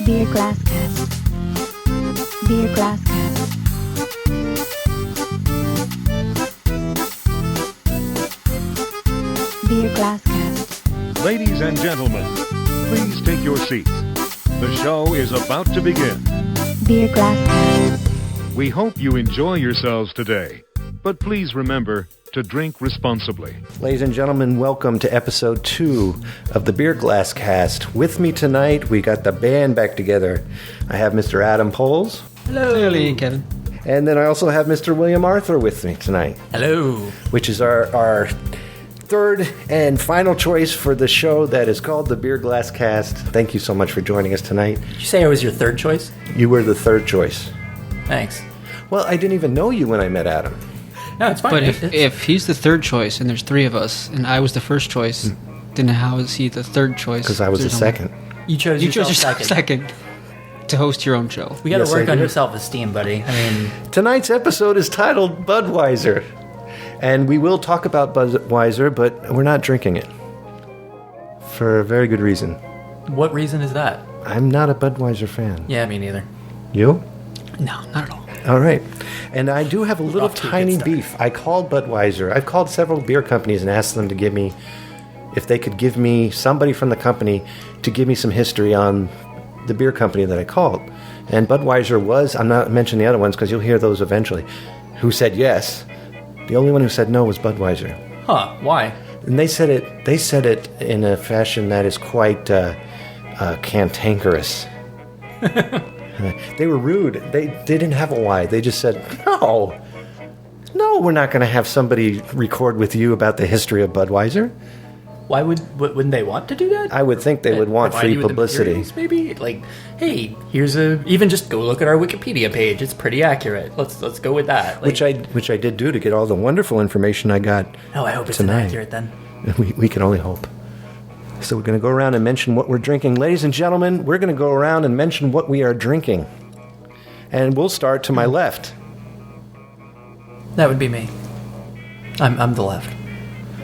Beer Glass Cast. Beer Glass Cast. Beer Glass Cast. Ladies and gentlemen, please take your seats. The show is about to begin. Beer Glass Cast. We hope you enjoy yourselves today, but please remember to drink responsibly. Ladies and gentlemen, welcome to episode 2 of the Beer Glass Cast. With me tonight, we got the band back together. I have Mr. Adam Poles. Hello. Hello, Kevin. And then I also have Mr. William Arthur with me tonight. Hello. Which is our third and final choice for the show that is called the Beer Glass Cast. Thank you so much for joining us tonight. Did you say I was your third choice? You were the third choice. Thanks. Well, I didn't even know you when I met Adam. No, it's fine. But if he's the third choice and there's three of us and I was the first choice, then how is he the third choice? Because I was the second. You chose yourself second to host your own show. We got to Yes, work I on did. your self-esteem, buddy. I mean, Tonight's episode is titled Budweiser. And we will talk about Budweiser, but we're not drinking it. For a very good reason. what reason is that? I'm not a Budweiser fan. Yeah, me neither. You? No, not at all. All right. And I do have a little Off to a tiny good start. beef. I called Budweiser. I've called several beer companies and asked them to give me, if they could give me somebody from the company to give me some history on the beer company that I called. And Budweiser was, I'm not mentioning the other ones because you'll hear those eventually, who said yes. The only one who said no was Budweiser. Huh, why? And they said it in a fashion that is quite cantankerous. They were rude. They didn't have a why. They just said, no, we're not going to have somebody record with you about the history of Budweiser. Why wouldn't they want to do that? I would think they would want Provide free you with the publicity. materials, maybe? Like, hey, here's even just go look at our Wikipedia page. It's pretty accurate. Let's go with that. Like, Which I did do to get all the wonderful information I got. oh, I hope it's tonight. inaccurate then. We can only hope. So we're going to go around and mention what we're drinking. Ladies and gentlemen, we're going to go around and mention what we are drinking. And we'll start to my left. That would be me. I'm the left,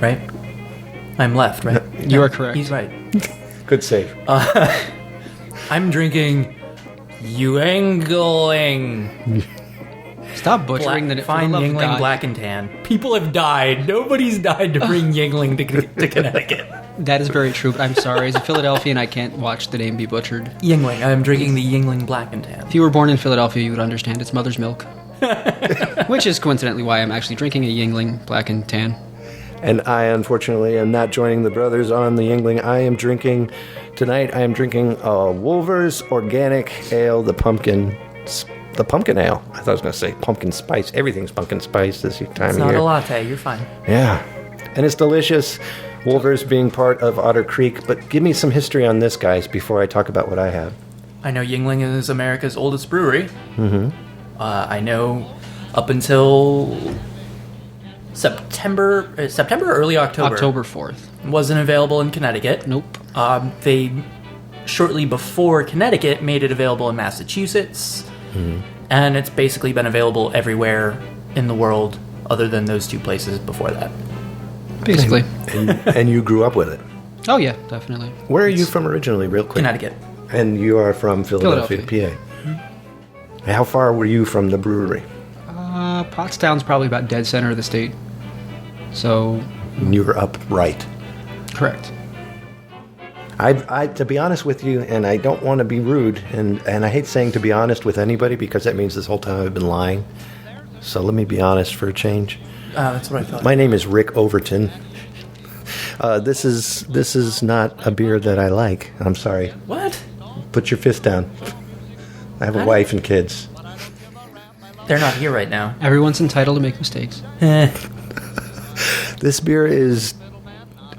right? I'm left, right? You are correct. He's right. Good save. I'm drinking Yuengling. Stop butchering the Fine for the love of Yuengling God. Black and Tan. People have died. Nobody's died to bring Yuengling to Connecticut. That is very true, but I'm sorry. As a Philadelphian, I can't watch the name be butchered. Yuengling. I'm drinking the Yuengling Black and Tan. If you were born in Philadelphia, you would understand it's mother's milk. Which is coincidentally why I'm actually drinking a Yingling Black and Tan. And I, unfortunately, am not joining the brothers on the Yingling. I am drinking Wolver's Organic Ale, the pumpkin ale. I thought I was going to say pumpkin spice. Everything's pumpkin spice this time It's of not year. a latte. You're fine. Yeah. And it's delicious. Wolver's being part of Otter Creek. But give me some history on this, guys, before I talk about what I have. I know Yuengling is America's oldest brewery. Mm-hmm. I know up until September or early October. October 4th. Wasn't available in Connecticut. Nope. They, shortly before Connecticut, made it available in Massachusetts. Mm-hmm. And it's basically been available everywhere in the world other than those two places before that. Basically. And you grew up with it. Oh, yeah, definitely. Where are you from originally, real quick? Connecticut. And you are from Philadelphia, PA. How far were you from the brewery? Pottstown's probably about dead center of the state. So, You were up right. correct. I to be honest with you, and I don't want to be rude, and I hate saying to be honest with anybody because that means this whole time I've been lying. So let me be honest for a change. That's what I thought. My name is Rick Overton. This is not a beer that I like. I'm sorry. What? Put your fist down. I have a wife and kids. They're not here right now. Everyone's entitled to make mistakes. This beer is...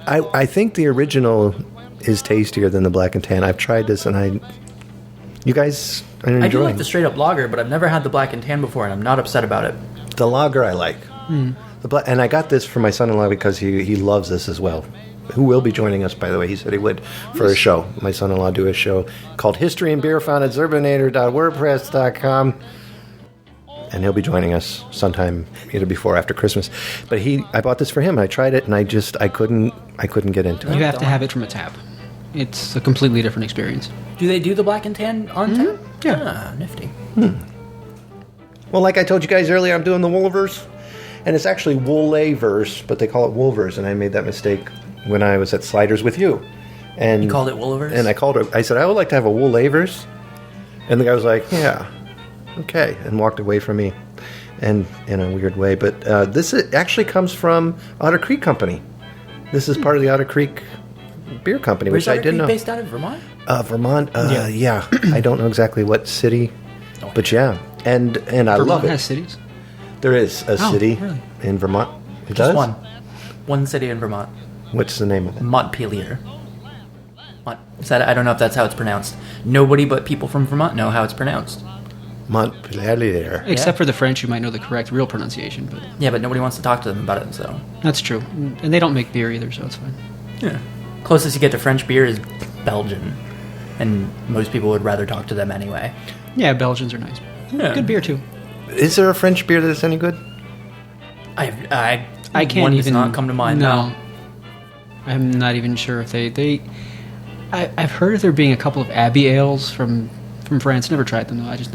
I think the original is tastier than the Black and Tan. I've tried this, and you guys are enjoying I do like the straight up lager, but I've never had the Black and Tan before, and I'm not upset about it. The lager I like. And I got this for my son-in-law because he loves this as well. Who will be joining us, by the way. He said he would for a show. My son-in-law do a show called History and Beer found at Zerbinator.wordpress.com. And he'll be joining us sometime either before or after Christmas. But I bought this for him. I tried it, and I couldn't get into it. You have to have it from a tap. it's a completely different experience. Do they do the black and tan on tap? Yeah. Ah, nifty. Well, like I told you guys earlier, I'm doing the Wolvers, and it's actually Wollavers, but they call it Wolvers, and I made that mistake when I was at Sliders with you. And You called it Wolvers? And I said, I would like to have a Wollavers. And the guy was like, yeah, okay, and walked away from me, and in a weird way. But this actually comes from Otter Creek Company. This is part of the Otter Creek Beer Company, Where's which I Otter didn't Creek know. based out of Vermont? Vermont, yeah. I don't know exactly what city, but yeah. And I Vermont love it. has cities? There is a city really? in Vermont. It Just does? one. One city in Vermont. What's the name of it? Montpelier. I don't know if that's how it's pronounced. Nobody but people from Vermont know how it's pronounced. Montpelier. Except for the French, who might know the correct real pronunciation, but Yeah, but nobody wants to talk to them about it, so. that's true. And they don't make beer either, so it's fine. Yeah. Closest you get to French beer is Belgian. And most people would rather talk to them anyway. Yeah, Belgians are nice. Yeah. Good beer, too. Is there a French beer that's any good? I can't one even... does not come to mind. No. I'm not even sure if they I've heard of there being a couple of Abbey ales from France. Never tried them, though. I just...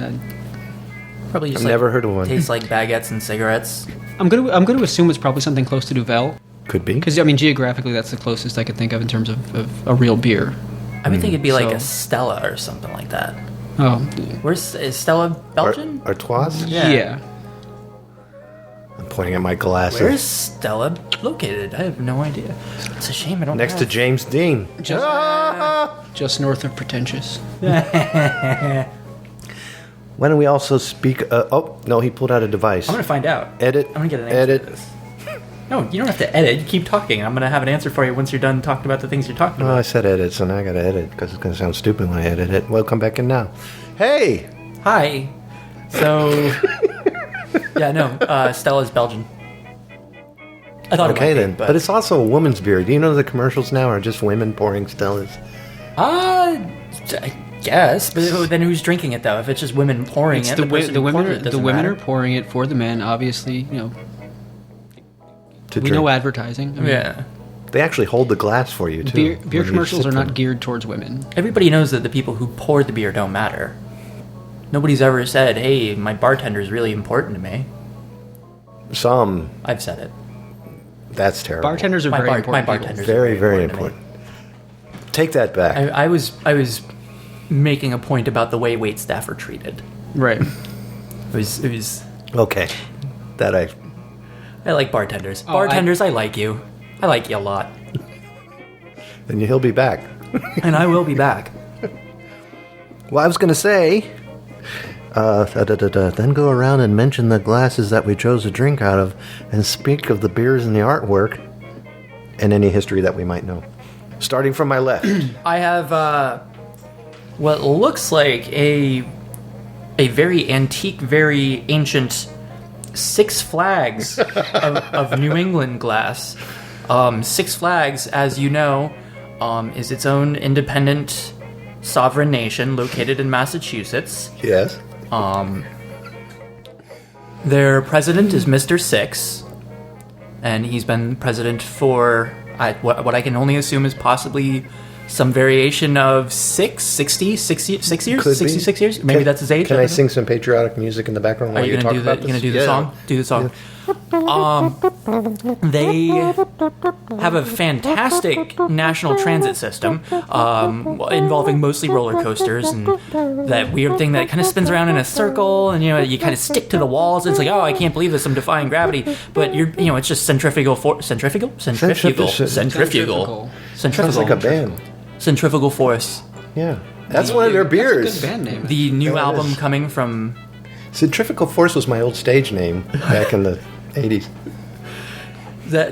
Probably just I've never heard of one. Tastes like baguettes and cigarettes. I'm gonna assume it's probably something close to Duvel. Could be. Because, I mean, geographically, that's the closest I could think of in terms of a real beer. I would think it'd be like So- a Stella or something like that. Oh, Is Stella Belgian? Artois? yeah. I'm pointing at my glasses. Where is Stella located? I have no idea. It's a shame I don't Next know. to James Dean. Just north of Pretentious. Why don't we also speak... oh, no, he pulled out a device. I'm going to find out. Edit. I'm going to get an answer Edit. to this. No, you don't have to edit. You keep talking. I'm going to have an answer for you once you're done talking about the things you're talking Oh, about. I said edit, so now I gotta edit, because it's gonna sound stupid when I edit it. Well, come back in now. Hey! Hi. So, yeah, no, Stella's Belgian. I thought Okay it might then. be, But it's also a woman's beer. Do you know the commercials now are just women pouring Stellas? I guess. But then who's drinking it, though? If it's just women pouring It's it, the person who women. poured it The doesn't women matter. are pouring it for the men. Obviously, To we drink. know advertising. I mean, Yeah. They actually hold the glass for you, too. Beer when you commercials sip are not them. geared towards women. Everybody knows that the people who pour the beer don't matter. Nobody's ever said, hey, my bartender is really important to me. Some. I've said it. That's terrible. Bartenders are very important. My people. bartenders Very, are very to me. important. Take that back. I was making a point about the way wait staff are treated. Right. It was Okay. I like bartenders. Oh, Bartenders, I like you. I like you a lot. Then he'll be back. And I will be back. Well, I was going to say, then go around and mention the glasses that we chose to drink out of and speak of the beers and the artwork and any history that we might know. Starting from my left. I have what looks like a very antique, very ancient Six Flags of New England glass. Six Flags, as you know, is its own independent sovereign nation located in Massachusetts. Yes. Their president is Mr. Six, and he's been president for what I can only assume is possibly some variation of 66 years? Could be. 66 years? Maybe that's his age? Can don't I know. sing some patriotic music in the background Are while you you gonna talk do the? about You gonna this? do the song? Do the song. They have a fantastic national transit system involving mostly roller coasters and that weird thing that kind of spins around in a circle, and you kind of stick to the walls. And it's like, oh, I can't believe this! I'm defying gravity, but it's just centrifugal. Centrifugal. Sounds like a band. Centrifugal force. Yeah. That's one of their beers. That's a good band name. The new Yeah, it album is. coming from. Centrifugal Force was my old stage name back in the 80s.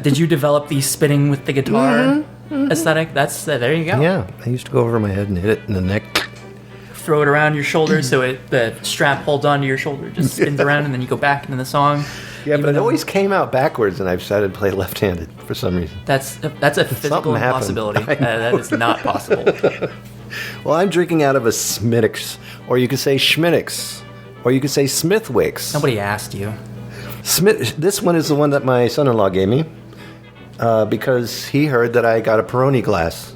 Did you develop the spinning with the guitar aesthetic? That's there you go. Yeah. I used to go over my head and hit it in the neck. Throw it around your shoulder so the strap holds onto your shoulder, just spins around, and then you go back into the song. Yeah, but Even it though- always came out backwards, and I've decided to play left-handed for some reason. That's a physical Something happened. impossibility. That is not possible. Well, I'm drinking out of a Smittix, or you could say Schmittix, or you could say Smithwick's. Nobody asked you. This one is the one that my son-in-law gave me because he heard that I got a Peroni glass.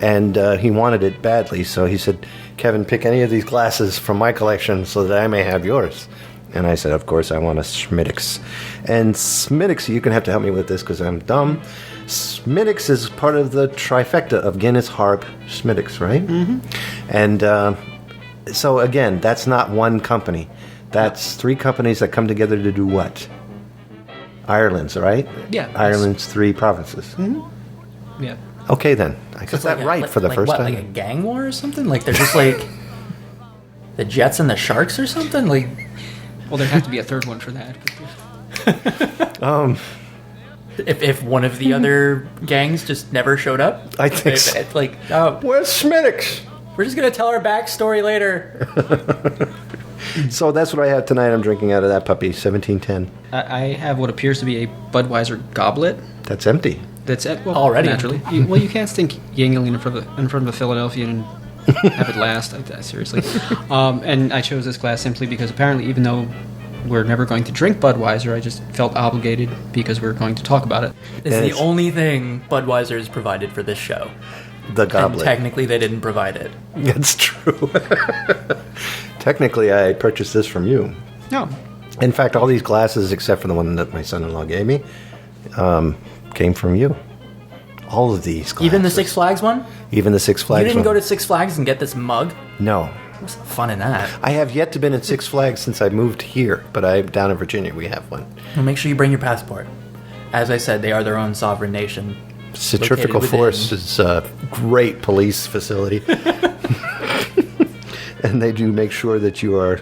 And he wanted it badly, so he said, Kevin, pick any of these glasses from my collection so that I may have yours. And I said, of course, I want a Schmittix. And Schmittix, you're going to have to help me with this because I'm dumb. Schmittix is part of the trifecta of Guinness, Harp, Schmittix, right? Mm-hmm. And so, again, that's not one company. That's three companies that come together to do what? Ireland's, right? Yeah. Ireland's three provinces. Mm-hmm. Yeah. Okay, then. I got that right for the first time. Like a gang war or something? Like they're just like the Jets and the Sharks or something? Like, Well, there has to be a third one for that. if one of the other gangs just never showed up, I think so. it's like, oh, Where's Schmittix? we're just gonna tell our backstory later. So that's what I have tonight. I'm drinking out of that puppy, 1710. I have what appears to be a Budweiser goblet. That's empty. That's it. Well, Already. naturally. You can't stink Yingling in front of a Philadelphian and have it last. Seriously. And I chose this glass simply because apparently, even though we're never going to drink Budweiser, I just felt obligated because we're going to talk about it. It's And the it's- only thing Budweiser has provided for this show. The And goblet. technically, they didn't provide it. It's true. Technically, I purchased this from you. No. In fact, all these glasses, except for the one that my son-in-law gave me, came from you. All of these glasses. Even the Six Flags one? Even the Six Flags You didn't one. go to Six Flags and get this mug? No. What's the fun in that? I have yet to been in Six Flags since I moved here, but I'm down in Virginia. We have one. Well, make sure you bring your passport. As I said, they are their own sovereign nation. Centrifugal Located Force is a great police facility. And they do make sure that you are...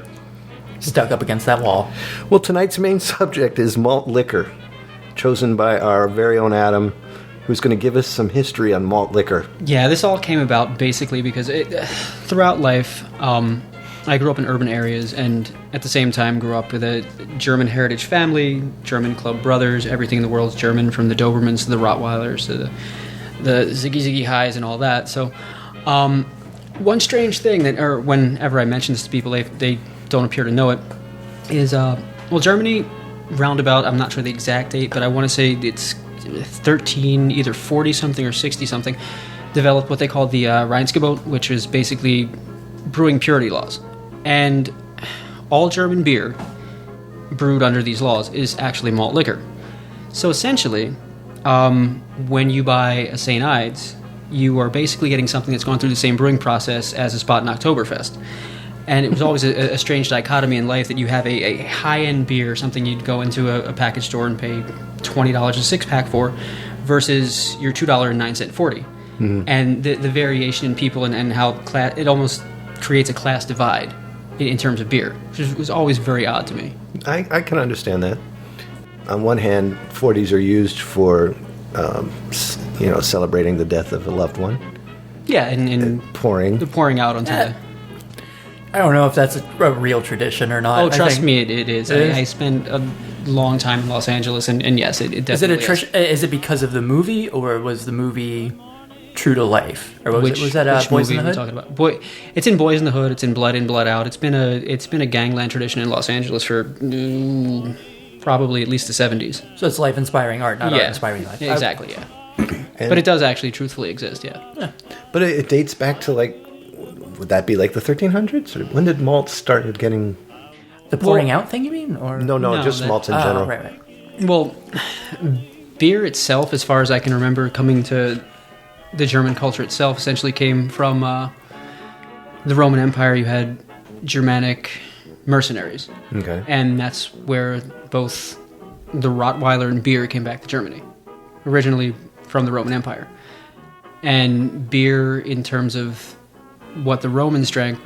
Stuck up against that wall. Well, tonight's main subject is malt liquor, chosen by our very own Adam, who's going to give us some history on malt liquor. Yeah, this all came about basically because throughout life, I grew up in urban areas and at the same time grew up with a German heritage family, German club brothers, everything in the world's German, from the Dobermans to the Rottweilers to the Ziggy Ziggy Highs and all that. So one strange thing that, or whenever I mention this to people, they don't appear to know it, is, Germany, roundabout, I'm not sure the exact date, but I want to say it's either 40-something or 60-something, developed what they call the Reinheitsgebot, which is basically brewing purity laws. And all German beer brewed under these laws is actually malt liquor. So essentially, when you buy a St. Ides, you are basically getting something that's gone through the same brewing process as a Spot in Oktoberfest. And it was always a strange dichotomy in life that you have a high-end beer, something you'd go into a package store and pay $20 a six-pack for, versus your $2.09 40. Mm-hmm. And the variation in people and how it almost creates a class divide in terms of beer, which was always very odd to me. I can understand that. On one hand, 40s are used for, celebrating the death of a loved one. Yeah, and pouring. the pouring out onto the... I don't know if that's a real tradition or not. Oh, trust think- me, it is. It is? I spent a long time in Los Angeles, and yes, it definitely Is it because of the movie, or was the movie true to life? Or was that which Boys in movie the are we Hood? talking about? It's in Boys in the Hood. It's in Blood In, Blood Out. It's been a gangland tradition in Los Angeles for probably at least the 70s. So it's life-inspiring art, not art-inspiring life. Yeah, exactly, yeah. But it does actually truthfully exist, yeah. But it dates back to, would that be like the 1300s? Or when did malt started getting... The pouring out thing, you mean? Or No, just malts in general. Right. Well, beer itself, as far as I can remember, coming to the German culture itself, essentially came from the Roman Empire. You had Germanic mercenaries. Okay. And that's where both the Rottweiler and beer came back to Germany, originally from the Roman Empire. And beer, in terms of what the Romans drank,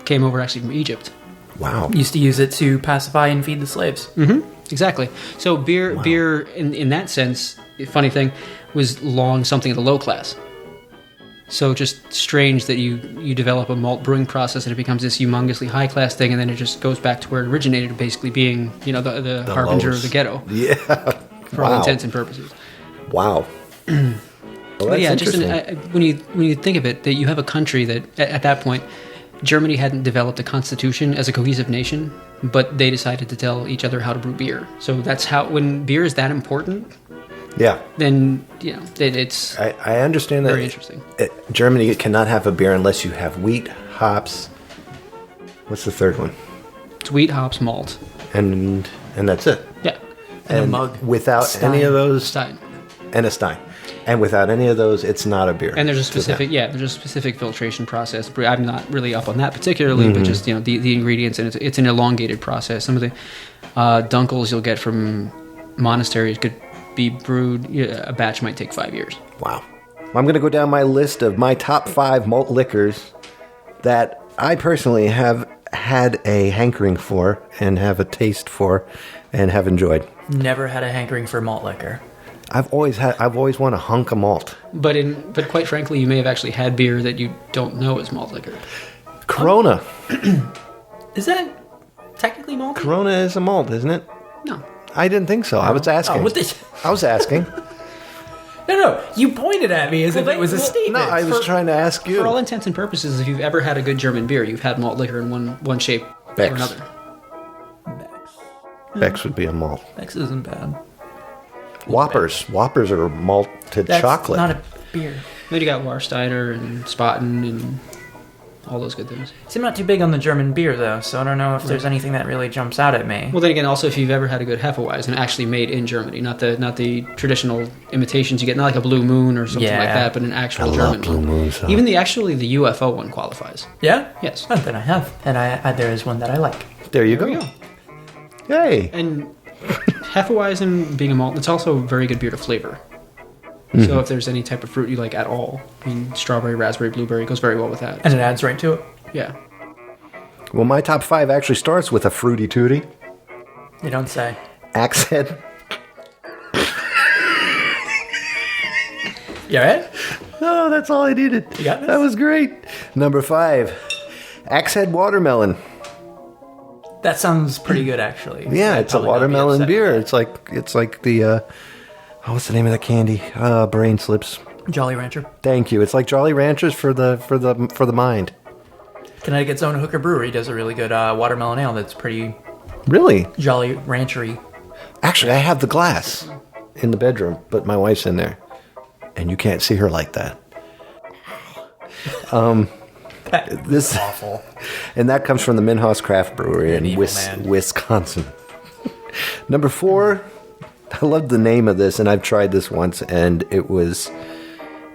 came over actually from Egypt. Wow. Used to use it to pacify and feed the slaves. Mm-hmm. Exactly. So beer in that sense, funny thing, was long something of the low class. So just strange that you develop a malt brewing process and it becomes this humongously high class thing, and then it just goes back to where it originated, basically being the harbinger lowest. of the ghetto. Yeah. For all intents and purposes. Wow. Well, But yeah, that's just interesting. when you think of it, that you have a country that at that point, Germany hadn't developed a constitution as a cohesive nation, but they decided to tell each other how to brew beer. So that's how, when beer is that important, Yeah. then it's I understand that very interesting. Germany cannot have a beer unless you have wheat, hops. What's the third one? It's wheat, hops, malt. And that's it. Yeah, And a mug. Without Stein. any of those, Stein. and a Stein. And without any of those, it's not a beer. And there's a to them. specific filtration process. I'm not really up on that particularly, but just the ingredients, and it's an elongated process. Some of the dunkels you'll get from monasteries could be brewed. A batch might take 5 years. Wow. I'm going to go down my list of my top 5 malt liquors that I personally have had a hankering for and have a taste for and have enjoyed. Never had a hankering for malt liquor. I've always wanted a hunk of malt. But quite frankly, you may have actually had beer that you don't know is malt liquor. Corona. Is that technically malt? Corona is a malt, isn't it? No. I didn't think so. I was asking. Oh, what the... I was asking. No. You pointed at me as if it was a statement. No, I was trying to ask you. For all intents and purposes, if you've ever had a good German beer, you've had malt liquor in one shape Beck's. or another. Beck's would be a malt. X isn't bad. Whoppers are malted That's chocolate. not a beer. Then you got Warsteiner and Spaten and all those good things. See, I'm not too big on the German beer, though, so I don't know if there's anything that really jumps out at me. Well, then again, also if you've ever had a good Hefeweizen actually made in Germany, not the traditional imitations you get, not like a Blue Moon or something like Yeah. that, but an actual I German love Blue one. Moons. Even the UFO one qualifies. Yeah? Yes. Oh, then I have. And there is one that I like. There you There we go. go. Hey. And Hefeweizen being a malt, it's also a very good beer to flavor. So if there's any type of fruit you like at all, I mean, strawberry, raspberry, blueberry goes very well with that. And it adds right to it. Yeah. Well, my top 5 actually starts with a fruity tooty. You don't say. Axe Head. You alright? Oh, that's all I needed. You got this? That was great. Number 5, Axe Head Watermelon. That sounds pretty good, actually. Yeah, I'd it's a probably not be watermelon upset beer. with It's like the what's the name of the candy? Brain slips. that. Jolly Rancher. Thank you. It's like Jolly Ranchers for the mind. Connecticut's own Hooker Brewery does a really good watermelon ale that's pretty Really? Jolly Ranchery. Actually, I have the glass in the bedroom, but my wife's in there, and you can't see her like that. This Awful. and that comes from the Minhaus Craft Brewery in evil man. Wisconsin. Number 4, I love the name of this, and I've tried this once, and it was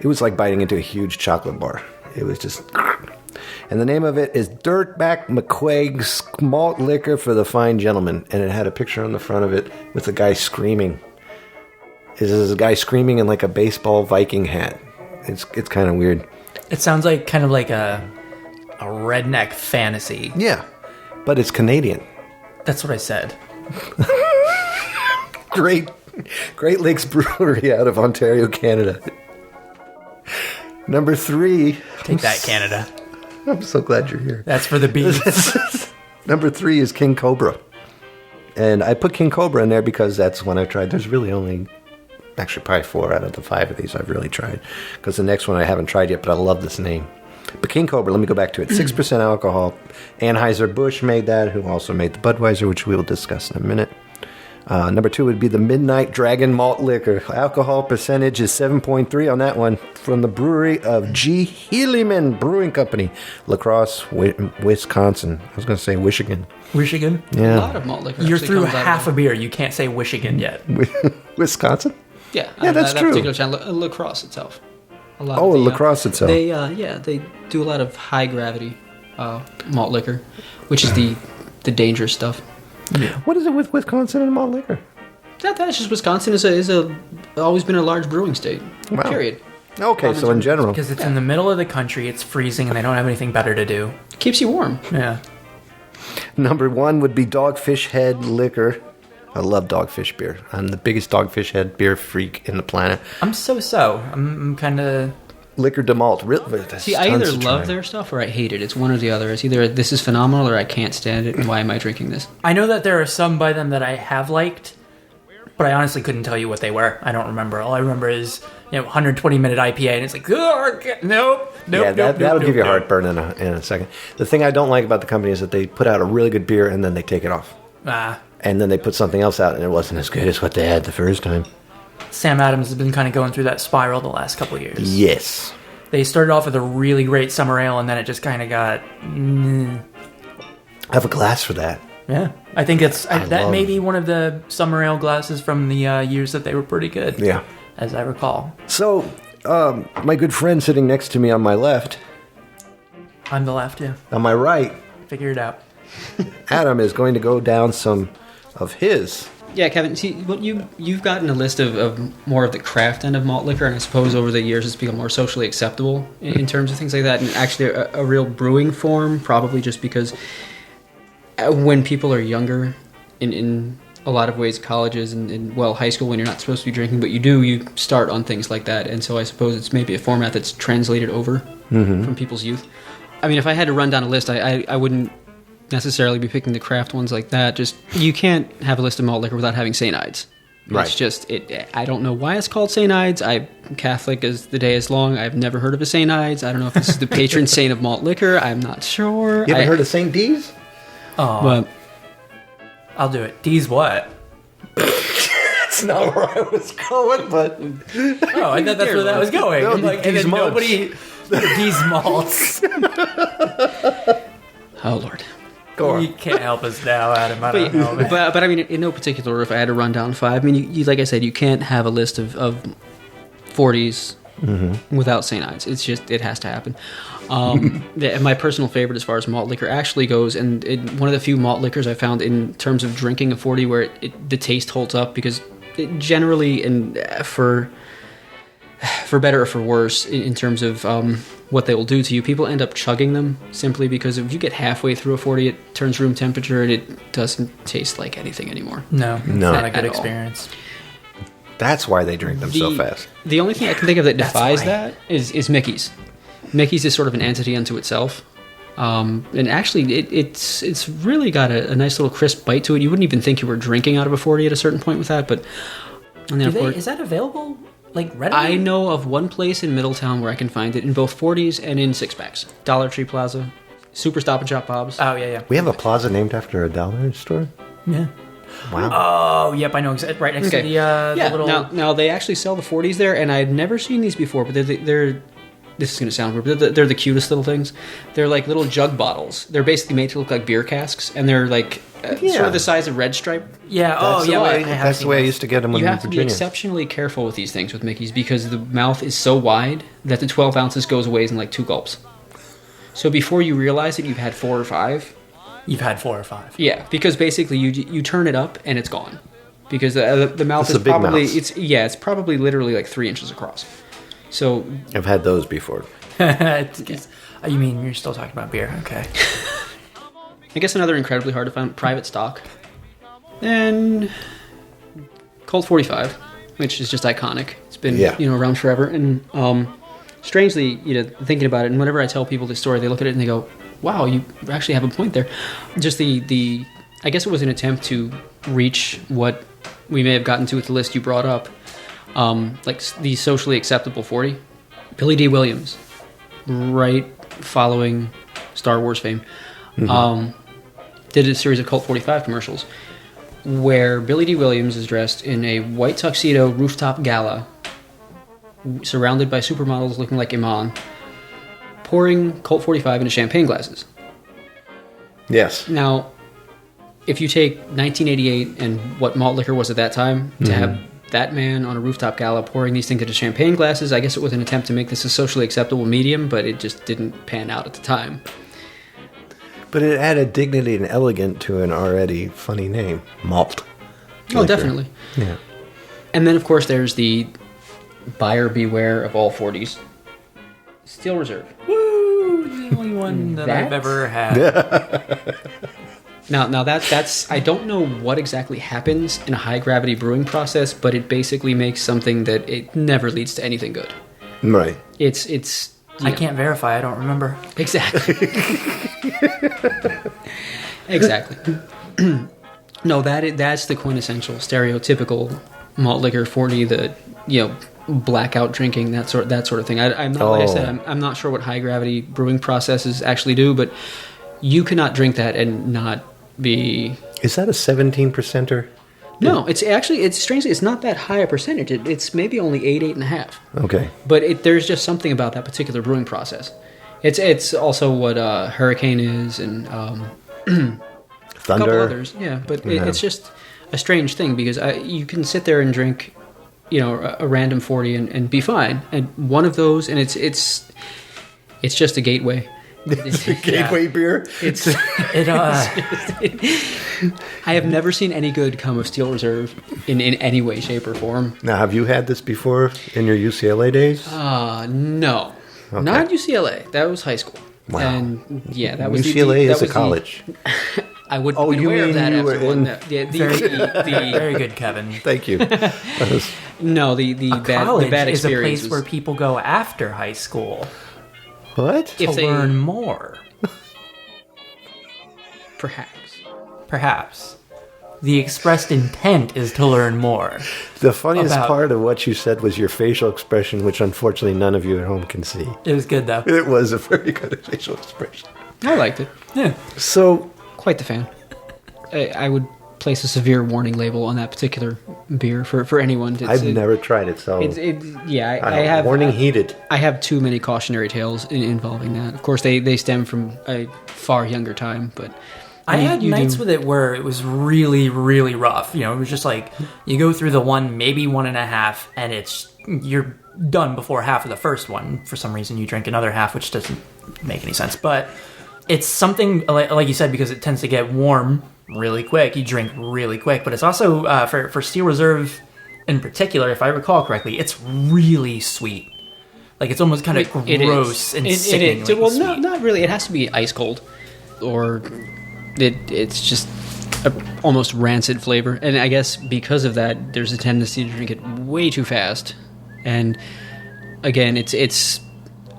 like biting into a huge chocolate bar. It was just, and the name of it is Dirtback McQuaig's Malt Liquor for the Fine Gentleman, and it had a picture on the front of it with a guy screaming. This is a guy screaming in like a baseball Viking hat. It's kind of weird. It sounds like kind of like a redneck fantasy. Yeah, but it's Canadian. That's what I said. Great Lakes Brewery out of Ontario, Canada. Number 3. Take that, Canada. I'm so glad you're here. That's for the bees. Number 3 is King Cobra. And I put King Cobra in there because that's one I've tried. There's really only, actually probably 4 out of the 5 of these I've really tried. Because the next one I haven't tried yet, but I love this name. But King Cobra, let me go back to it. 6% alcohol. Anheuser-Busch made that, who also made the Budweiser, which we will discuss in a minute. Number 2 would be the Midnight Dragon Malt Liquor. Alcohol percentage is 7.3 on that one. From the brewery of G. Healyman Brewing Company, La Crosse, Wisconsin. I was going to say Michigan. Michigan? A Yeah. lot of malt liquor. You're actually through comes out half a of beer. You can't say Michigan yet. Wisconsin? Yeah, that's that true. particular channel, La Crosse itself. A lot Oh, of the, La Crosse itself. They do a lot of high gravity malt liquor, which is the dangerous stuff. What is it with Wisconsin and malt liquor? That's just Wisconsin is always been a large brewing state. Wow. Period. Okay, so in general. Because it's in the middle of the country, it's freezing, and they don't have anything better to do. Keeps you warm. Yeah. Number 1 would be Dogfish Head Liquor. I love Dogfish beer. I'm the biggest Dogfish Head beer freak in the planet. I'm so. I'm kind of... Liquor de malt. Really, See, I either love their stuff or I hate it. It's one or the other. It's either this is phenomenal or I can't stand it, and why am I drinking this? I know that there are some by them that I have liked, but I honestly couldn't tell you what they were. I don't remember. All I remember is 120-minute IPA, and it's like, nope. Yeah, that'll give you heartburn in a second. The thing I don't like about the company is that they put out a really good beer and then they take it off. And then they put something else out and it wasn't as good as what they had the first time. Sam Adams has been kind of going through that spiral the last couple of years. Yes. They started off with a really great summer ale, and then it just kind of got. I have a glass for that. Yeah, I think that love- may be one of the summer ale glasses from the years that they were pretty good. Yeah. as I recall. So, my good friend sitting next to me on my left, On the left, yeah. on my right, Figure it out. Adam is going to go down some of his. Yeah, Kevin. See, what you've gotten a list of more of the craft end of malt liquor, and I suppose over the years it's become more socially acceptable in terms of things like that, and actually a real brewing form, probably just because when people are younger, in a lot of ways, colleges and high school, when you're not supposed to be drinking, but you start on things like that, and so I suppose it's maybe a format that's translated over from people's youth. I mean, if I had to run down a list, I wouldn't necessarily be picking the craft ones like that. Just, you can't have a list of malt liquor without having St. Ides. Right. It's just, I don't know why it's called St. Ides. I'm Catholic as the day is long. I've never heard of a St. Ides. I don't know if this is the patron saint of malt liquor. I'm not sure. You ever heard of St. D's? Oh, But I'll do it. D's what? That's not where I was going, but... Oh, I thought that's where that was going. No, I'm like, and D's then malts. nobody... D's malts. oh Lord. Go on. You can't help us now, Adam. I don't know, man. But I mean, in no particular order, if I had to run down five, I mean, you like I said, you can't have a list of 40s without St. Ides. It's just, it has to happen. My personal favorite as far as malt liquor actually goes, and one of the few malt liquors I found in terms of drinking a 40 where the taste holds up, because it generally, and for better or for worse, in terms of what they will do to you, people end up chugging them simply because if you get halfway through a 40, it turns room temperature and it doesn't taste like anything anymore. No, it's No. not a good At all. experience. That's why they drink them so fast. The only thing I can think of that That's defies why. that is Mickey's. Mickey's is sort of an entity unto itself. And actually, it's really got a nice little crisp bite to it. You wouldn't even think you were drinking out of a 40 at a certain point with that, but... And then, of course, Is that available, like, readily? I know of one place in Middletown where I can find it in both 40s and in six-packs. Dollar Tree Plaza, Super Stop and Shop Bob's. Oh, yeah. We have a plaza named after a dollar store? Yeah. Wow. Oh, yep, I know. Right next to the yeah, little... now they actually sell the 40s there, and I'd never seen these before, but they're this is going to sound weird, but they're the cutest little things. They're like little jug bottles. They're basically made to look like beer casks, and they're like sort of the size of Red Stripe. Yeah, That's the way, I have that's the seen way I those. used to get them when You in have to be Virginia. exceptionally careful with these things with Mickey's because the mouth is so wide that the 12 ounces goes away in like 2 gulps. So before you realize it, you've had 4 or 5. You've had 4 or 5. Yeah, because basically you turn it up and it's gone. Because the mouth It's is a big probably mouth. it's probably literally like 3 inches across. So I've had those before. You mean you're still talking about beer? Okay. I guess another incredibly hard to find private stock. And Colt 45, which is just iconic. It's been around forever. And strangely, thinking about it, and whenever I tell people this story, they look at it and they go, "Wow, you actually have a point there." Just the I guess it was an attempt to reach what we may have gotten to with the list you brought up, like the socially acceptable 40. Billy D. Williams, right following Star Wars fame, did a series of Colt 45 commercials where Billy D. Williams is dressed in a white tuxedo rooftop gala, surrounded by supermodels looking like Iman, pouring Colt 45 into champagne glasses. Yes. Now, if you take 1988 and what malt liquor was at that time, to have that man on a rooftop gala pouring these things into champagne glasses, I guess it was an attempt to make this a socially acceptable medium, but it just didn't pan out at the time. But it added dignity and elegant to an already funny name. Malt. Oh, liquor. definitely. Yeah. And then, of course, there's the buyer beware of all 40s. Steel Reserve. Woo! The only one that I've ever had. Now that's I don't know what exactly happens in a high gravity brewing process, but it basically makes something that it never leads to anything good. Right. It's I can't verify. I don't remember. exactly exactly. No, that's the quintessential stereotypical malt liquor 40, the blackout drinking, that sort of thing. I'm not like I said, I'm not sure what high gravity brewing processes actually do, but you cannot drink that and not be... Is that a 17%er? No, it's strangely, it's not that high a percentage. It's maybe only 8.5. Okay. But there's just something about that particular brewing process. It's also what Hurricane is and a couple Thunder. others. Yeah, but it's just a strange thing because you can sit there and drink, a random 40 and be fine. And one of those, and it's just a gateway. It's a gateway beer. I have never seen any good come of Steel Reserve in any way, shape, or form. Now, have you had this before in your UCLA days? No. Okay. Not UCLA. That was high school. Wow. And yeah, that was UCLA that is a was college. I would Oh, be you aware of mean that you after were one. in- Very good, Kevin. Thank you. No, the College bad is a experience place where was, people go after high school What? to If they- learn more. perhaps. The expressed intent is to learn more. The funniest About- part of what you said was your facial expression, which unfortunately none of you at home can see. It was good though. It was a very good facial expression. I liked it. Yeah. So, Quite the fan. I would place a severe warning label on that particular beer for anyone. I've never tried it, so I have warning heated. I have too many cautionary tales involving that. Of course, they stem from a far younger time, but I had nights with it where it was really, really rough. It was just like you go through the one, maybe 1.5, and you're done before half of the first one. For some reason, you drink another half, which doesn't make any sense. But it's something like you said because it tends to get warm really quick. You drink really quick, but it's also for Steel Reserve in particular, if I recall correctly, it's really sweet. Like it's almost kind of gross and sickeningly Well, sweet. not really. It has to be ice cold, or it's just a almost rancid flavor. And I guess because of that, there's a tendency to drink it way too fast. And again, it's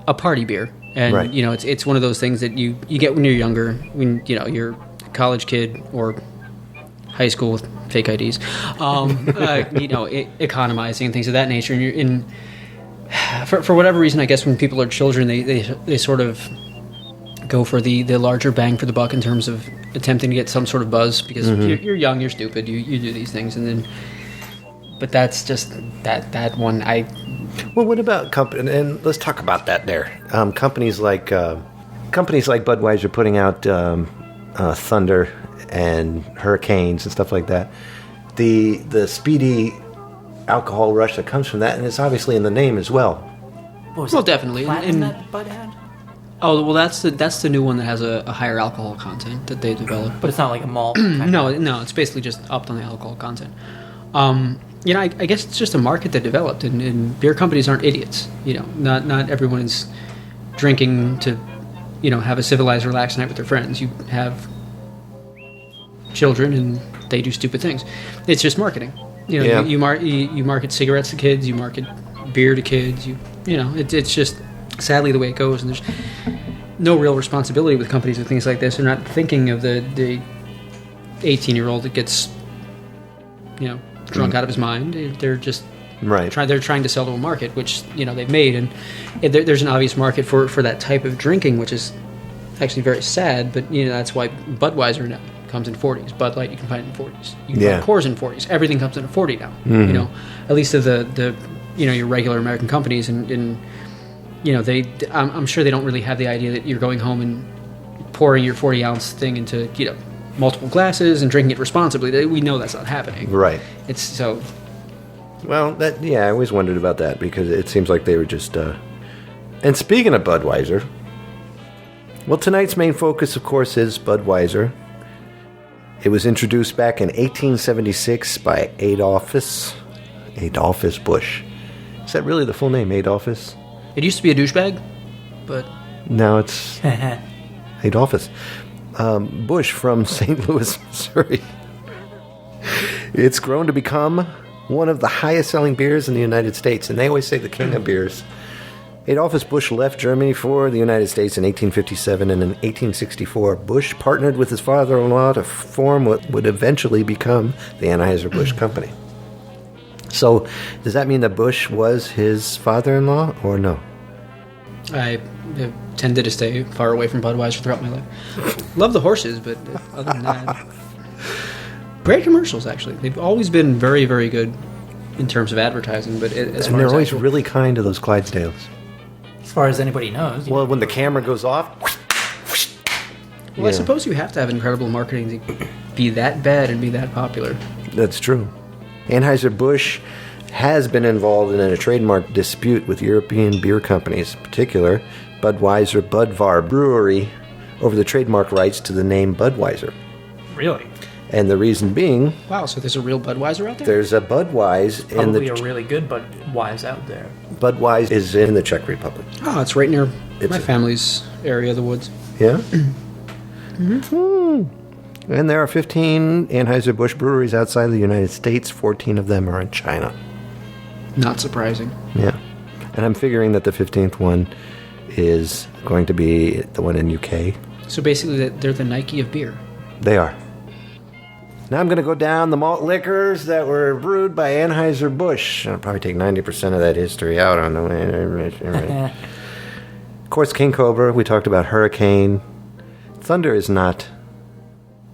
a party beer, and Right. it's one of those things that you get when you're younger, when you're a college kid or high school with fake IDs, economizing and things of that nature. And you're in for whatever reason, I guess when people are children, they sort of go for the larger bang for the buck in terms of attempting to get some sort of buzz because you're young, you're stupid, you do these things, and then. But that's just that one. Well, what about company? And let's talk about that there. Companies like Budweiser putting out Thunder and Hurricanes and stuff like that. The speedy alcohol rush that comes from that, and it's obviously in the name as well. What was Well, it, definitely. Platinum And- that Bud had? Oh well, that's the new one that has a higher alcohol content that they developed. But it's not like a malt. kind No, of- it's basically just upped on the alcohol content. I guess it's just a market that developed, and beer companies aren't idiots. Not everyone is drinking to, have a civilized, relaxed night with their friends. You have children, and they do stupid things. It's just marketing. Yeah. You market cigarettes to kids. You market beer to kids. It's just sadly the way it goes, and there's no real responsibility with companies with things like this. They're not thinking of the 18-year-old that gets, drunk out of his mind. They're just Right. they're trying to sell to a market, which they've made, and there's an obvious market for that type of drinking, which is actually very sad. But that's why Budweiser now comes in 40s. Bud Light you can find in 40s. You can Yeah. find Coors in 40s. Everything comes in a 40 now. At least of the your regular American companies, and I'm sure they don't really have the idea that you're going home and pouring your 40-ounce thing into multiple glasses and drinking it responsibly. We know that's not happening. Right. It's so. Well, I always wondered about that because it seems like they were just. And speaking of Budweiser, well, tonight's main focus, of course, is Budweiser. It was introduced back in 1876 by Adolphus Busch. Is that really the full name, Adolphus? It used to be a douchebag, but No, it's Adolphus Busch from St. Louis, Missouri. It's grown to become one of the highest-selling beers in the United States, and they always say the king of beers. Adolphus Busch left Germany for the United States in 1857, and in 1864, Busch partnered with his father-in-law to form what would eventually become the Anheuser-Busch Company. So, does that mean that Busch was his father-in-law, or no? I have tended to stay far away from Budweiser throughout my life. Love the horses, but other than that, Great commercials, actually. They've always been very, very good in terms of advertising, but as And far they're as always actual- really kind to those Clydesdales. As far as anybody knows. Well, when the camera goes off, Well, I yeah. suppose you have to have incredible marketing to be that bad and be that popular. That's true. Anheuser-Busch has been involved in a trademark dispute with European beer companies, in particular Budweiser Budvar Brewery, over the trademark rights to the name Budweiser. Really? And the reason being, Wow, so there's a real Budweiser out there? there's a Budweiser, and Probably the a really good Budweiser out there. Budweiser is in the Czech Republic. Oh, it's right near It's my a- family's area of the woods. Yeah? And there are 15 Anheuser-Busch breweries outside the United States. 14 of them are in China. Not surprising. Yeah. And I'm figuring that the 15th one is going to be the one in UK. So basically, they're the Nike of beer. They are. Now I'm going to go down the malt liquors that were brewed by Anheuser-Busch. I'll probably take 90% of that history out on the way. Of course, King Cobra. We talked about Hurricane. Thunder is not.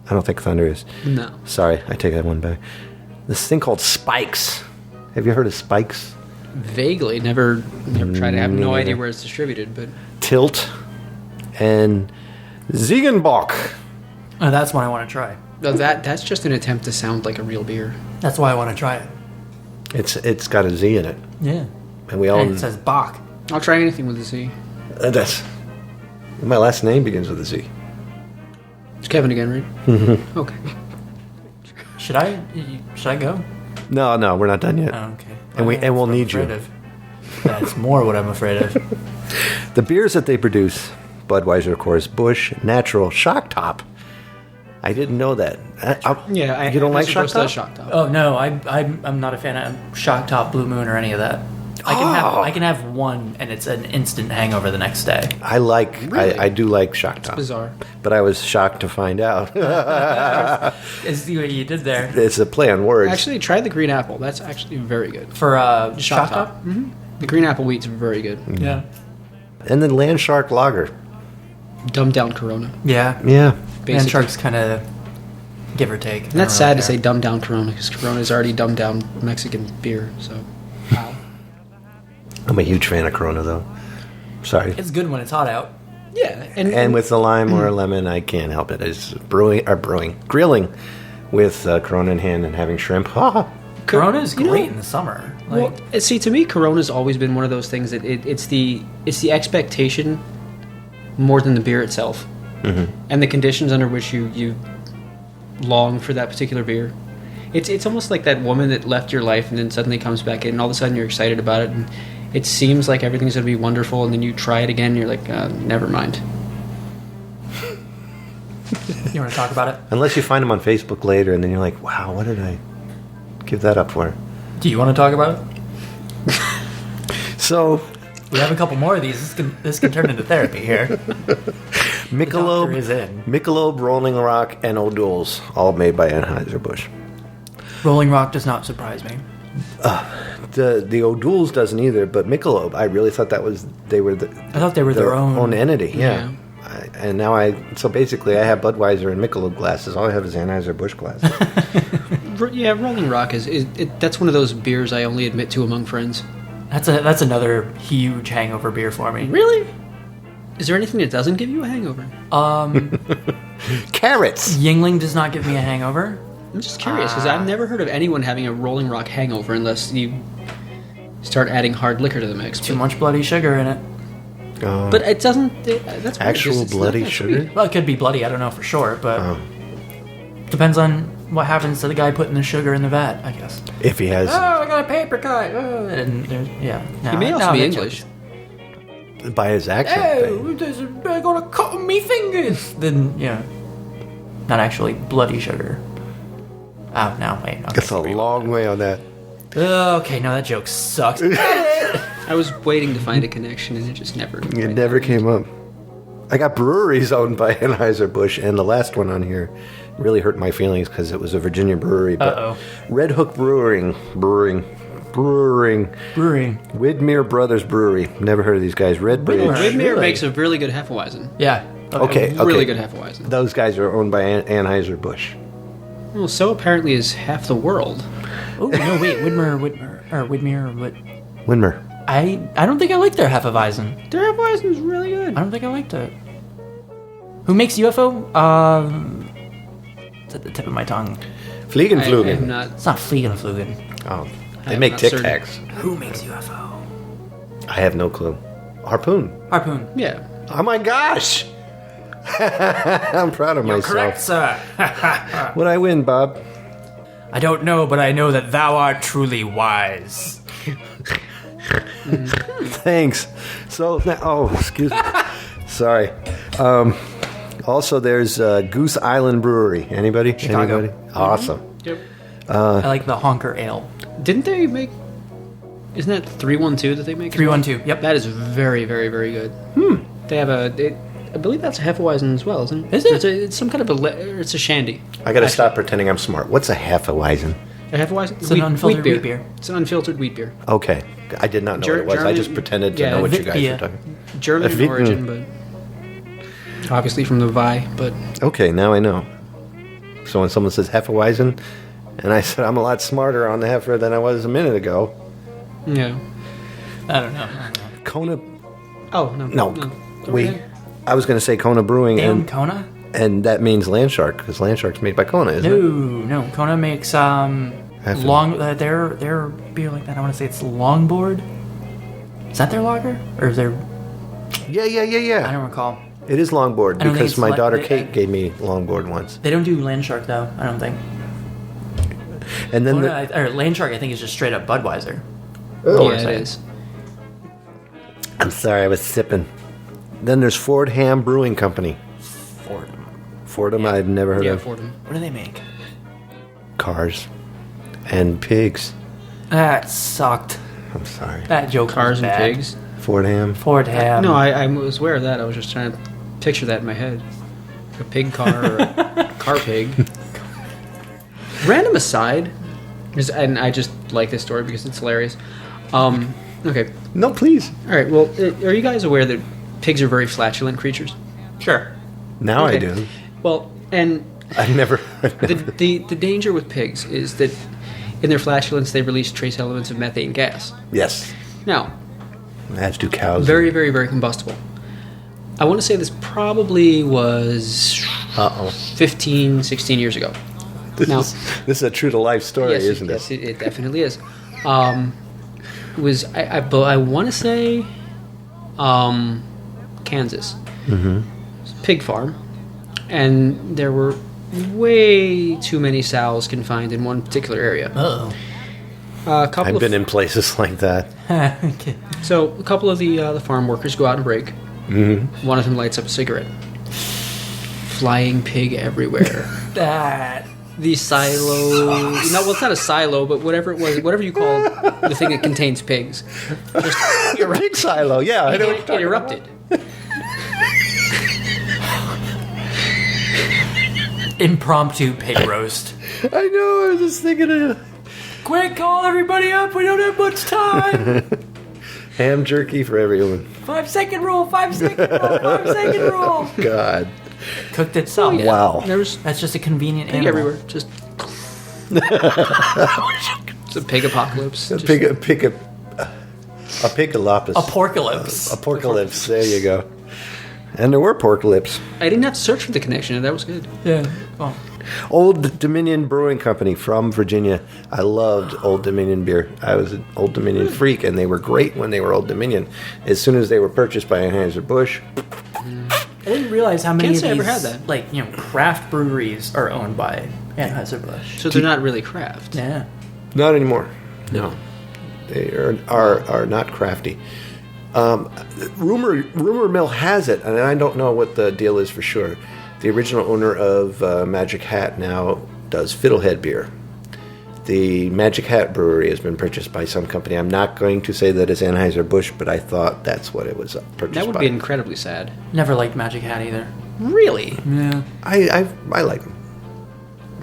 I don't think Thunder is. No. Sorry, I take that one back. This thing called Spikes. Have you heard of Spikes? Vaguely. Never tried. I have no neither. idea where it's distributed, but Tilt and Ziegenbock. Oh, that's one I want to try. no, that's just an attempt to sound like a real beer. That's why I want to try it. It's got a Z in it, Yeah. and we all. And it says Bach. I'll try anything with a Z. That's my last name begins with a Z. It's Kevin again, right? Okay. Should I go? No, we're not done yet. Oh, okay. And we'll That's what I'm need you. afraid of. That's more what I'm afraid of. The beers that they produce, Budweiser, of course, Busch, Natural, Shock Top. I didn't know that. Yeah, you don't like Shock Top? Shock Top. Oh no, I'm not a fan of Shock Top, Blue Moon, or any of that. I can have one, and it's an instant hangover the next day. I like. Really? I do like Shock Top. Bizarre. But I was shocked to find out Is what you did there it's a play on words. Actually, try the green apple. That's actually very good. for Shock Top? Mm-hmm. The green apple wheat's very good. Yeah, And then Land Shark Lager. Dumbed down Corona. yeah. Yeah. And Basically. Shark's kind of give or take. And that's sad to say dumbed down Corona because Corona is already dumbed down Mexican beer. So, wow. I'm a huge fan of Corona, though. Sorry. It's good when it's hot out. Yeah, And with the lime or a lemon, I can't help it. It's grilling with Corona in hand and having shrimp. Ha! Corona is You know- great in the summer. Like, well, see, to me, Corona's always been one of those things that it's the expectation more than the beer itself, and the conditions under which you long for that particular beer. It's almost like that woman that left your life and then suddenly comes back in, and all of a sudden you're excited about it, and it seems like everything's going to be wonderful, and then you try it again, and you're like, never mind. you want to talk about it? Unless you find them on Facebook later, and then you're like, wow, what did I give that up for? Do you want to talk about it? So, We have a couple more of these. This can turn into therapy here. Michelob, is in. Michelob, Rolling Rock, and O'Doul's, all made by Anheuser-Busch. Rolling Rock does not surprise me. The O'Doul's doesn't either, but Michelob, I really thought they were I thought they were their own entity. Yeah. Yeah. And now so basically I have Budweiser and Michelob glasses. All I have is Anheuser-Busch glasses. Yeah, Rolling Rock that's one of those beers I only admit to among friends. That's another huge hangover beer for me. Really? Is there anything that doesn't give you a hangover? Carrots. Yingling does not give me a hangover. I'm just curious because I've never heard of anyone having a Rolling Rock hangover unless you start adding hard liquor to the mix. Too much bloody sugar in it. But it doesn't. That's weird, Actual it's not bloody that sugar? sweet. Well, it could be bloody. I don't know for sure, but depends on what happens to the guy putting the sugar in the vat, I guess. If he has, I got a paper cut. And yeah. He may also be English. by his accent. Oh, they're gonna cut me fingers. Then yeah, not actually bloody sugar. Oh no, wait. Okay. It's a long way on that. Okay, no, that joke sucks. I was waiting to find a connection and it just never. It never came up. I got breweries owned by Anheuser-Busch, and the last one on here really hurt my feelings because it was a Virginia brewery. But Uh-oh. Red Hook Brewing. Widmer Brothers Brewery. Never heard of these guys. Red Bridge. Widmer Really? makes a really good Hefeweizen. Yeah. Okay. Really good Hefeweizen. Those guys are owned by Anheuser-Busch. Well, so apparently is half the world. Oh no, wait, Widmer. Winmer. I don't think I like their Hefeweizen. Their Hefeweizen is really good. I don't think I liked it. Who makes UFO? It's at the tip of my tongue. Fliegenflugen. I'm not. It's not Fliegenflugen. Oh, I they am make not Tic certain. Tacs. Who makes UFO? I have no clue. Harpoon. Harpoon. Yeah. Oh my gosh! I'm proud of myself. Correct, sir. What'd I win, Bob? I don't know, but I know that thou art truly wise. Thanks. So, excuse me. Sorry. Also, there's Goose Island Brewery. Anybody? Chicago. Anybody? Awesome. Yep. I like the Honker Ale. Didn't they make? Isn't that 312 that they make? 312. Yep. That is very, very, very good. They have I believe that's a Hefeweizen as well, isn't it? Is it? It's some kind of it's a shandy. I gotta stop pretending I'm smart. What's a Hefeweizen? A Hefeweizen. It's an unfiltered wheat beer. It's an unfiltered wheat beer. Okay. I did not know what it was. I German- just pretended to yeah, know what you Wit guys beer. were talking. German in Witten. origin, but obviously from the Vi. But Okay, now I know. So when someone says Hefeweizen, and I said I'm a lot smarter on the heifer than I was a minute ago. yeah. I don't know. Kona. Oh no. No, Go we. ahead. I was going to say Kona Brewing, Damn Kona? and that means Landshark because Landshark's made by Kona, isn't it? No. Kona makes Hefe. long their beer like that. I want to say it's Longboard. Is that their lager or is their? Yeah. I don't recall. It is Longboard I don't think because it's my daughter they- Kate gave me Longboard once, They don't do Landshark though. I don't think. and then Or Landshark, I think is just straight up Budweiser. Yeah, sorry. it is. I'm sorry, I was sipping. Then there's Fordham Brewing Company. Fordham, I've never heard Yeah, of. Fordham. What do they make? Cars and pigs. That sucked. I'm sorry. That joke Cars was and bad. pigs. Fordham. Fordham. No, I was aware of that. I was just trying to picture that in my head. A pig car or a car pig. Random aside, and I just like this story because it's hilarious. Okay. No, please. All right. Well, are you guys aware that pigs are very flatulent creatures? Sure. Now I Okay. do. Well, and I've never. the danger with pigs is that in their flatulence they release trace elements of methane gas. Yes. Now, As do cows. very, very, very combustible. I want to say this probably was Uh-oh. 15, 16 years ago. This Now- is a true to life story, Yes, isn't yes, it? it definitely is. It was I want to say Kansas. Mm-hmm. Pig farm, and there were way too many sows confined in one particular area. Oh. A couple I've of been in places like that. Okay. so a couple of the farm workers go out and break. Mm-hmm. One of them lights up a cigarette. Flying pig everywhere. That. The silo. No, well, it's not a silo, but whatever it was, whatever you call the thing that contains pigs, just Pig silo, yeah. I know what you're it talking erupted. Impromptu pig roast. about. I know, I was just thinking of Quick, call everybody up. We don't have much time. ham jerky for everyone. 5-second rule. 5-second rule. 5-second rule. God. Cooked itself. Wow. There was That's just a convenient pig animal. everywhere. Just it's a pig apocalypse. Just- A pigalopus. Apocalypse. A porcalypse. There you go. And there were porcalypse. I didn't have to search for the connection, and that was good. Yeah. Well, Old Dominion Brewing Company from Virginia. I loved Old Dominion beer. I was an Old Dominion freak, and they were great when they were Old Dominion. As soon as they were purchased by Anheuser-Busch, I didn't realize how many Can't of say I these, ever had that. like, craft breweries are owned by Anheuser-Busch. So they're not really craft. Yeah. not anymore. No, they are not crafty. Rumor mill has it, and I don't know what the deal is for sure. The original owner of Magic Hat now does Fiddlehead beer. The Magic Hat brewery has been purchased by some company. I'm not going to say that it's Anheuser-Busch, but I thought that's what it was purchased That would by. be incredibly sad. Never liked Magic Hat either. Really? Yeah. I like them.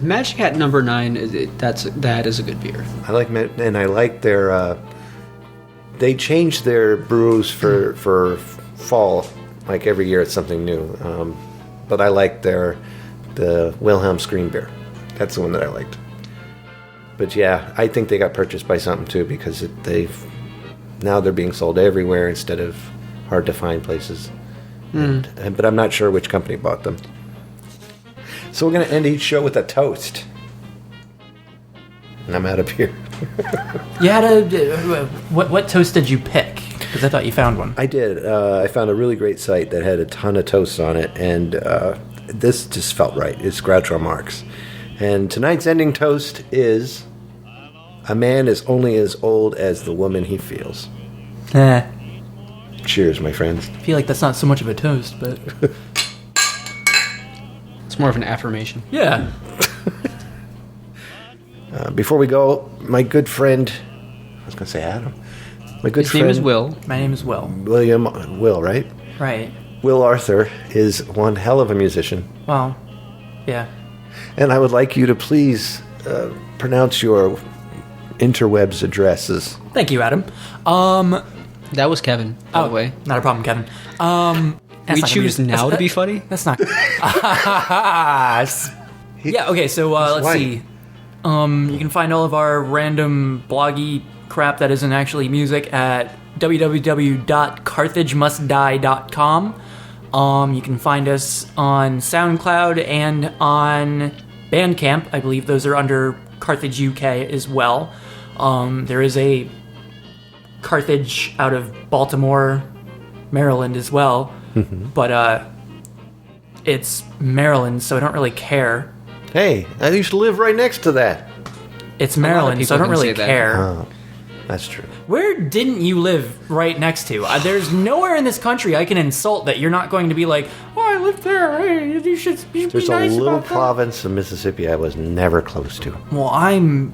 Magic Hat number 9. That is a good beer. I like and I like their. They change their brews for fall, like every year it's something new. But I like the Wilhelm Scream beer. That's the one that I liked. But yeah, I think they got purchased by something too because now they're being sold everywhere instead of hard to find places. But I'm not sure which company bought them. So we're going to end each show with a toast. And I'm out of here. You had what toast did you pick? Because I thought you found one. I did. I found a really great site that had a ton of toasts on it, and this just felt right. It's Groucho Marx. And tonight's ending toast is, a man is only as old as the woman he feels. Cheers, my friends. I feel like that's not so much of a toast, but... It's more of an affirmation. Yeah. Before we go, my good friend, I was going to say Adam. My good His friend. name is Will. My name is Will. Will, right? Right. Will Arthur is one hell of a musician. Well, yeah. And I would like you to please pronounce your interwebs addresses. Thank you, Adam. That was Kevin, by the way. Not a problem, Kevin. We choose now to be funny? That's not... Yeah, okay, so let's white. see. You can find all of our random bloggy crap that isn't actually music at www.carthagemustdie.com. You can find us on SoundCloud and on Bandcamp. I believe those are under Carthage UK as well. There is a Carthage out of Baltimore, Maryland as well. But it's Maryland, so I don't really care. Hey, I used to live right next to that. It's lot of Maryland, so I people don't really can say that. care. Oh, that's true. Where didn't you live right next to? There's nowhere in this country I can insult that you're not going to be like, oh, I lived there. Hey, you should be There's nice a little about that." province of Mississippi I was never close to. Well, I'm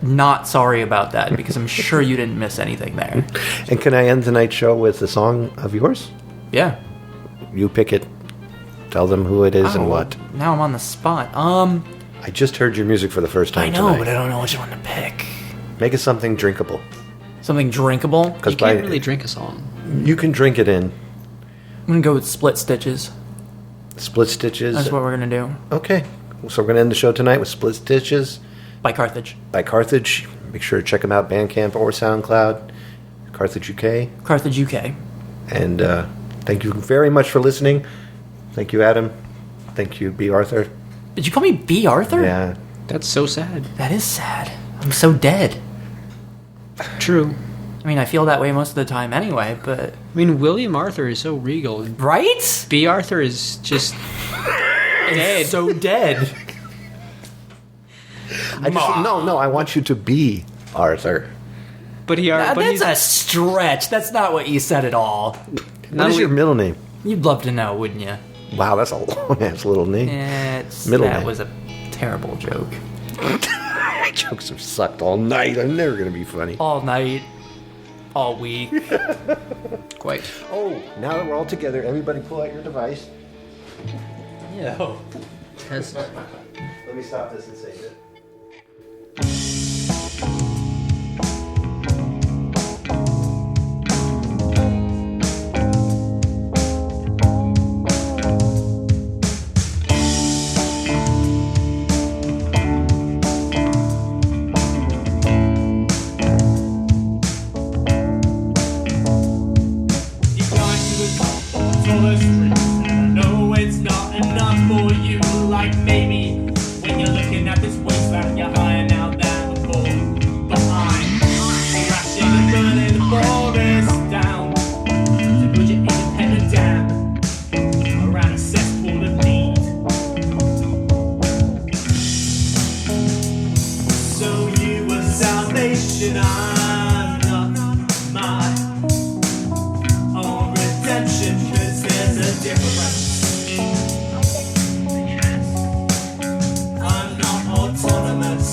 not sorry about that because I'm sure you didn't miss anything there. And can I end tonight's show with a song of yours? Yeah. You pick it. Tell them who it is and Oh, what. Now I'm on the spot. I just heard your music for the first time I know, tonight. but I don't know which one to pick. Make it something drinkable. Something drinkable? Because You can't really drink a song. you can drink it in I'm going to go with Split Stitches. Split Stitches. That's what we're going to do. Okay. So we're going to end the show tonight with Split Stitches By Carthage. by Carthage. Make sure to check them out, Bandcamp or SoundCloud. Carthage UK. Carthage UK. And thank you very much for listening. Thank you, Adam. Thank you, B. Arthur. Did you call me B. Arthur? Yeah. That's so sad. That is sad. I'm so dead. True. I mean, I feel that way most of the time anyway, but... I mean, William Arthur is so regal. And Right? B. Arthur is just dead. So dead. I want you to be Arthur. But he are. But That's he's a stretch. That's not what you said at all. What is your middle name? You'd love to know, wouldn't you? Wow, that's a long-ass little name. Middle that name. was a terrible joke. My jokes have sucked all night. I'm never going to be funny. All night, all week. quite. Oh, now that we're all together, everybody pull out your device. Yeah. That's, Let me stop this and save it. You climb to the top of the street. I know it's not enough for you. Like maybe when you're looking at this wasteland, you're higher now than before. But I'm crashing and burning the forest down to build your independent dam around a cesspool of need. So you were salvation, I'm not my own redemption, 'cause there's a difference. I'm not autonomous,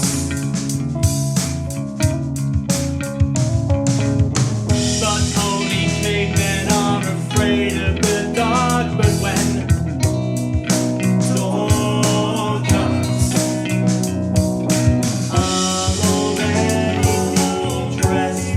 but only cavemen are afraid of the dark. But when dawn comes, I'm already dressed.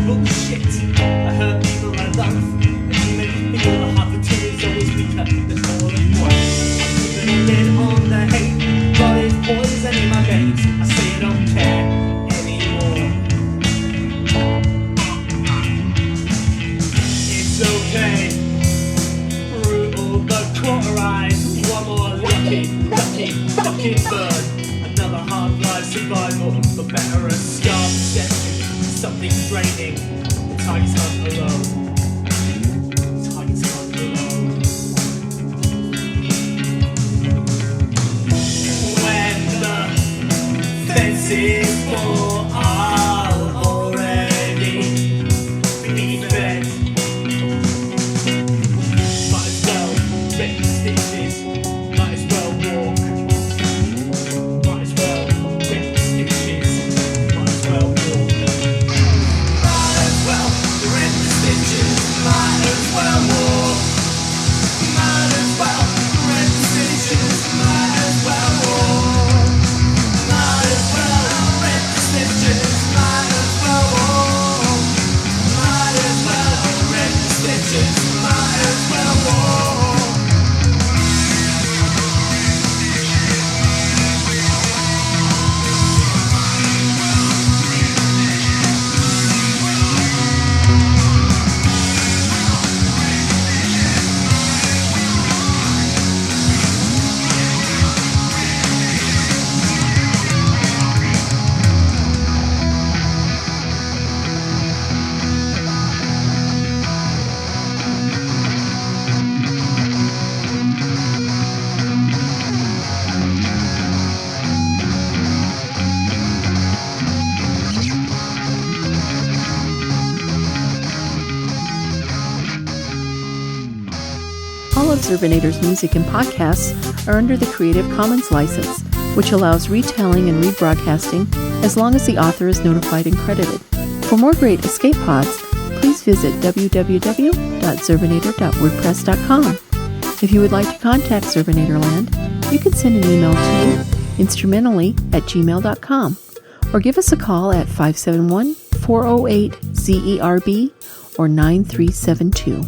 bullshit. I hurt people I love, and you make me feel half the two is always weaker than more than one. I'm keeping a lid on the hate, but it's poison in my veins. I say I don't care anymore. It's okay, brutal but cauterized. One more lucky fucking bird. Another hard life survival, but better a scar protection. Something's raining. The tiger's hunt alone. The tiger's hunt alone. When the fences fall, I'll already be fed. Might as well rip the stitches. Might as well walk. Might as well rip the stitches. Might as well walk. Might as well rip the stitches. Might as well walk. Might as well rip the stitches. Might as well walk. Might as well rip the stitches. Might as well walk. Might as well rip the stitches. Might as well walk. All of Zerbinator's music and podcasts are under the Creative Commons license, which allows retelling and rebroadcasting as long as the author is notified and credited. For more great escape pods, please visit www.zerbinator.wordpress.com. If you would like to contact Zerbinatorland, you can send an email to instrumentally@gmail.com or give us a call at 571-408-ZERB or 9372.